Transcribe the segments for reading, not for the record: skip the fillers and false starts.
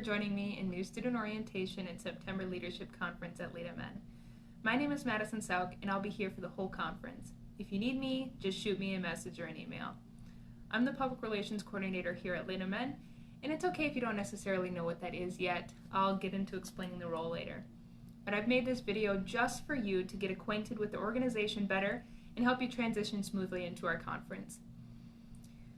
joining me in New Student Orientation and September Leadership Conference at Leda Men. My name is Madison Sauk, and I'll be here for the whole conference. If you need me, just shoot me a message or an email. I'm the Public Relations Coordinator here at Leda Men, and it's okay if you don't necessarily know what that is yet. I'll get into explaining the role later. But I've made this video just for you to get acquainted with the organization better and help you transition smoothly into our conference.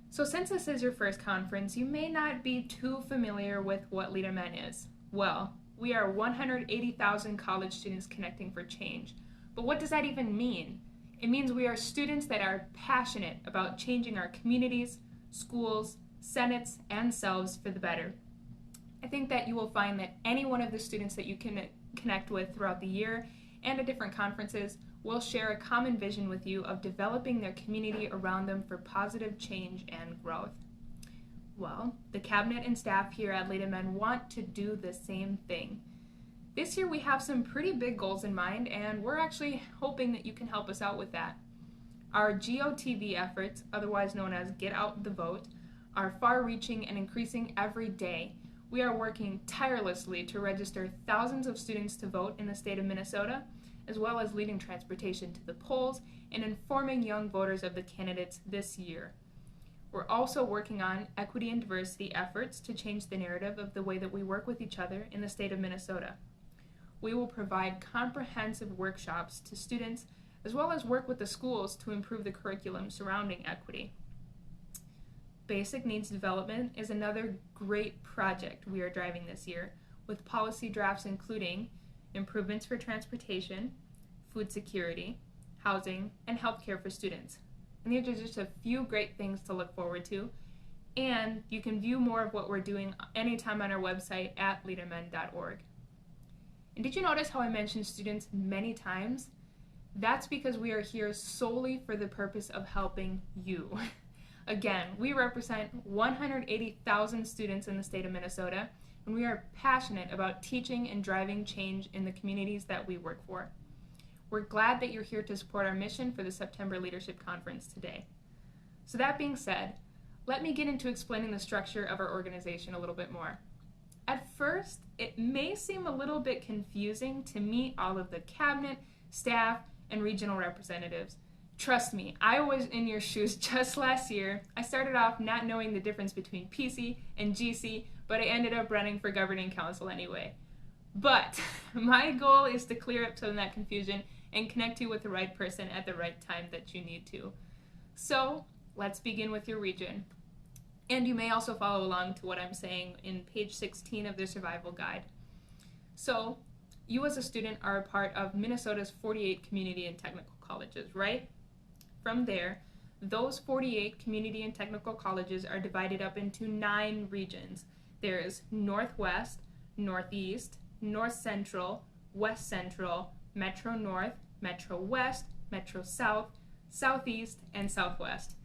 So since this is your first conference, you may not be too familiar with what Leda Men is. Well, we are 180,000 college students connecting for change. But what does that even mean? It means we are students that are passionate about changing our communities, schools, senates, and selves for the better. I think that you will find that any one of the students that you can connect with throughout the year and at different conferences will share a common vision with you of developing their community around them for positive change and growth. Well, the cabinet and staff here at Leda Men want to do the same thing. This year we have some pretty big goals in mind, and we're actually hoping that you can help us out with that. Our GOTV efforts, otherwise known as Get Out the Vote, are far-reaching and increasing every day. We are working tirelessly to register thousands of students to vote in the state of Minnesota, as well as leading transportation to the polls and informing young voters of the candidates this year. We're also working on equity and diversity efforts to change the narrative of the way that we work with each other in the state of Minnesota. We will provide comprehensive workshops to students, as well as work with the schools to improve the curriculum surrounding equity. Basic needs development is another great project we are driving this year, with policy drafts including improvements for transportation, food security, housing, and healthcare for students. And these are just a few great things to look forward to, and you can view more of what we're doing anytime on our website at ledamen.org. And did you notice how I mentioned students many times? That's because we are here solely for the purpose of helping you. Again, we represent 180,000 students in the state of Minnesota, and we are passionate about teaching and driving change in the communities that we work for. We're glad that you're here to support our mission for the September Leadership Conference today. So that being said, let me get into explaining the structure of our organization a little bit more. At first, it may seem a little bit confusing to meet all of the cabinet, staff, and regional representatives. Trust me, I was in your shoes just last year. I started off not knowing the difference between PC and GC, but I ended up running for governing council anyway. But my goal is to clear up some of that confusion and connect you with the right person at the right time that you need to. So let's begin with your region. And you may also follow along to what I'm saying in page 16 of the survival guide. So you as a student are a part of Minnesota's 48 community and technical colleges, right? From there, those 48 community and technical colleges are divided up into 9 regions. There's Northwest, Northeast, North Central, West Central, Metro North, Metro West, Metro South, Southeast, and Southwest.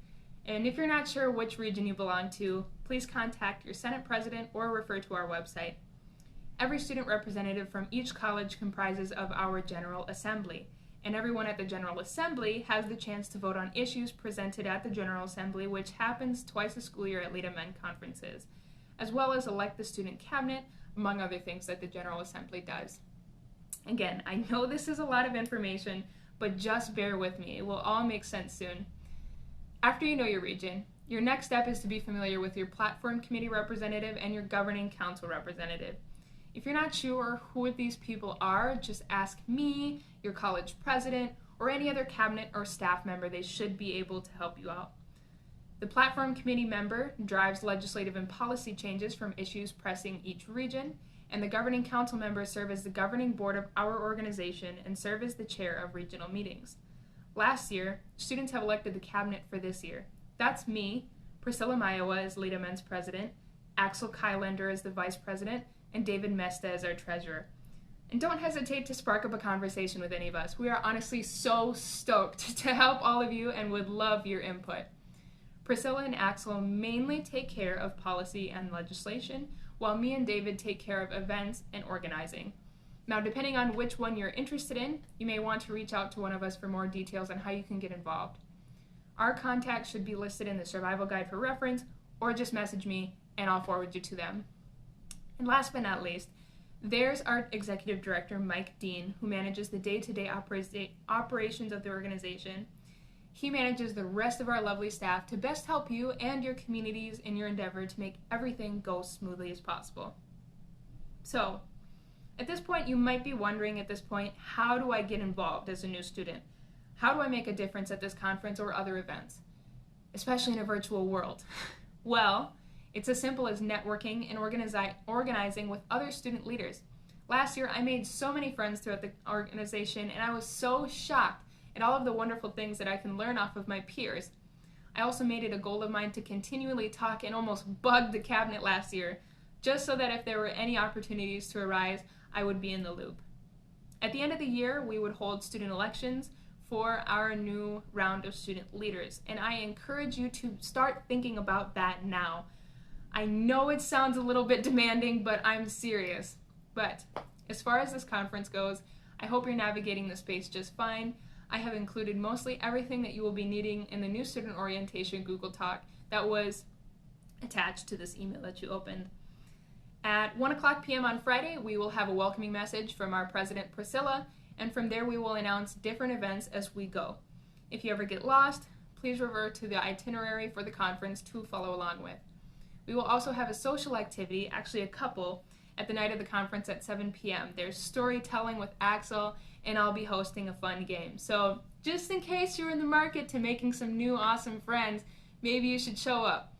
And if you're not sure which region you belong to, please contact your Senate President or refer to our website. Every student representative from each college comprises of our General Assembly, and everyone at the General Assembly has the chance to vote on issues presented at the General Assembly, which happens twice a school year at Leda Men conferences, as well as elect the student cabinet, among other things that the General Assembly does. Again, I know this is a lot of information, but just bear with me. It will all make sense soon. After you know your region, your next step is to be familiar with your platform committee representative and your governing council representative. If you're not sure who these people are, just ask me, your college president, or any other cabinet or staff member. They should be able to help you out. The platform committee member drives legislative and policy changes from issues pressing each region, and the governing council members serve as the governing board of our organization and serve as the chair of regional meetings. Last year, students have elected the cabinet for this year. That's me, Priscilla Mayowa as Leda Men's president, Axel Kylander as the vice president, and David Mesta as our treasurer. And don't hesitate to spark up a conversation with any of us. We are honestly so stoked to help all of you and would love your input. Priscilla and Axel mainly take care of policy and legislation, while me and David take care of events and organizing. Now, depending on which one you're interested in, you may want to reach out to one of us for more details on how you can get involved. Our contacts should be listed in the survival guide for reference, or just message me and I'll forward you to them. And last but not least, there's our executive director, Mike Dean, who manages the day-to-day operations of the organization. He manages the rest of our lovely staff to best help you and your communities in your endeavor to make everything go smoothly as possible. So, at this point, you might be wondering how do I get involved as a new student? How do I make a difference at this conference or other events, especially in a virtual world? Well, it's as simple as networking and organizing with other student leaders. Last year, I made so many friends throughout the organization, and I was so shocked at all of the wonderful things that I can learn off of my peers. I also made it a goal of mine to continually talk and almost bug the cabinet last year, just so that if there were any opportunities to arise, I would be in the loop. At the end of the year, we would hold student elections for our new round of student leaders, and I encourage you to start thinking about that now. I know it sounds a little bit demanding, but I'm serious. But as far as this conference goes, I hope you're navigating the space just fine. I have included mostly everything that you will be needing in the new student orientation Google Doc that was attached to this email that you opened. At 1:00 p.m. on Friday, we will have a welcoming message from our president, Priscilla, and from there we will announce different events as we go. If you ever get lost, please revert to the itinerary for the conference to follow along with. We will also have a social activity, actually a couple, at the night of the conference at 7 p.m. There's storytelling with Axel, and I'll be hosting a fun game. So just in case you're in the market to making some new awesome friends, maybe you should show up.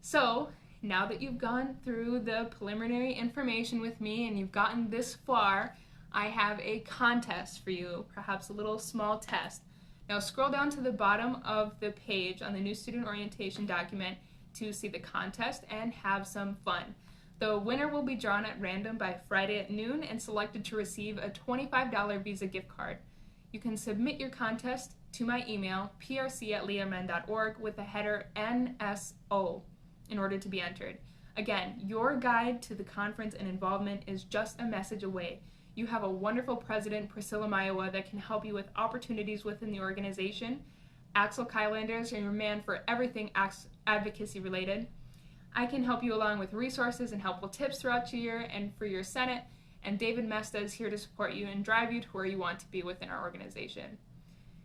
So now that you've gone through the preliminary information with me and you've gotten this far, I have a contest for you, perhaps a little small test. Now scroll down to the bottom of the page on the new student orientation document to see the contest and have some fun. The winner will be drawn at random by Friday at noon and selected to receive a $25 Visa gift card. You can submit your contest to my email, prc@leamen.org, with the header NSO in order to be entered. Again, your guide to the conference and involvement is just a message away. You have a wonderful president, Priscilla Mayowa, that can help you with opportunities within the organization. Axel Kylander is your man for everything advocacy related. I can help you along with resources and helpful tips throughout your year and for your Senate, and David Mesta is here to support you and drive you to where you want to be within our organization.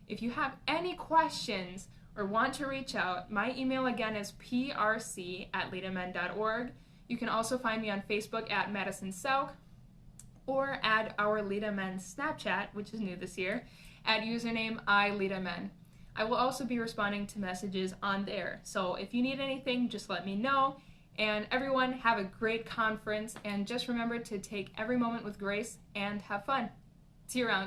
If you have any questions or want to reach out, my email again is prc@leamen.org. You can also find me on Facebook at Madison Sauk, or add our Leda Men Snapchat, which is new this year, at username iLedaMen. I will also be responding to messages on there. So if you need anything, just let me know. And everyone, have a great conference, and just remember to take every moment with grace and have fun. See you around.